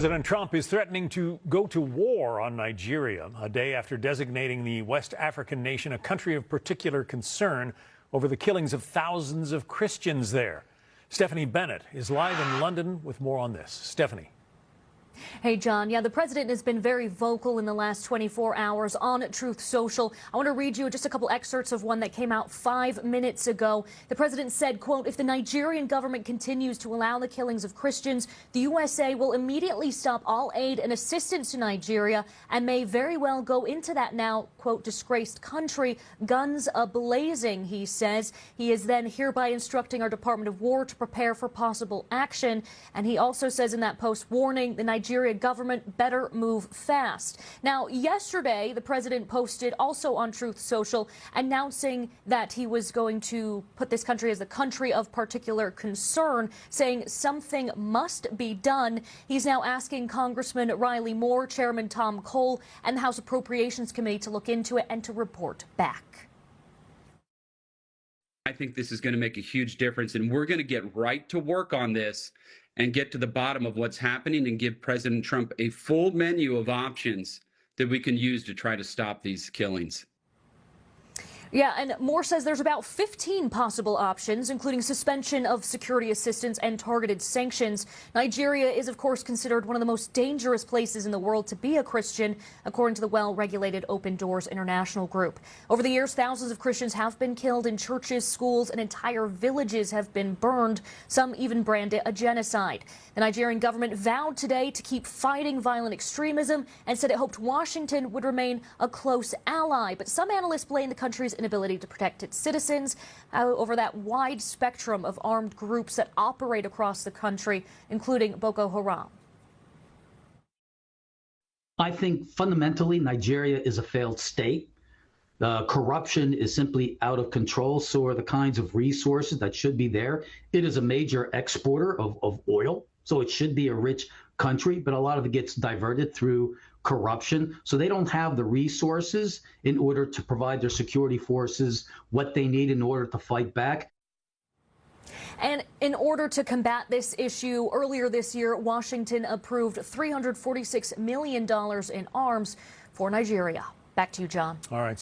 President Trump is threatening to go to war on Nigeria a day after designating the West African nation a country of particular concern over the killings of thousands of Christians there. Stephanie Bennett is live in London with more on this. Stephanie. Hey, John. Yeah, the president has been very vocal in the last 24 hours on Truth Social. I want to read you just a couple excerpts of one that came out 5 minutes ago. The president said, quote, "If the Nigerian government continues to allow the killings of Christians, the USA will immediately stop all aid and assistance to Nigeria and may very well go into that now, quote, disgraced country, guns a-blazing," he says. He is then hereby instructing our Department of War to prepare for possible action. And he also says in that post, warning the Nigeria government better move fast. Now, yesterday, the president posted also on Truth Social announcing that he was going to put this country as a country of particular concern, saying something must be done. He's now asking Congressman Riley Moore, Chairman Tom Cole, and the House Appropriations Committee to look into it and to report back. I think this is going to make a huge difference, and we're going to get right to work on this and get to the bottom of what's happening and give President Trump a full menu of options that we can use to try to stop these killings. Yeah, and Moore says there's about 15 possible options, including suspension of security assistance and targeted sanctions. Nigeria is, of course, considered one of the most dangerous places in the world to be a Christian, according to the well-regulated Open Doors International Group. Over the years, thousands of Christians have been killed in churches, schools, and entire villages have been burned. Some even brand it a genocide. The Nigerian government vowed today to keep fighting violent extremism and said it hoped Washington would remain a close ally. But some analysts blame the country's inability to protect its citizens over that wide spectrum of armed groups that operate across the country, including Boko Haram. I think fundamentally Nigeria is a failed state. Corruption is simply out of control. So are the kinds of resources that should be there. It is a major exporter of oil, so it should be a rich country, but a lot of it gets diverted through corruption. So they don't have the resources in order to provide their security forces what they need in order to fight back. And in order to combat this issue, earlier this year, Washington approved $346 million in arms for Nigeria. Back to you, John. All right.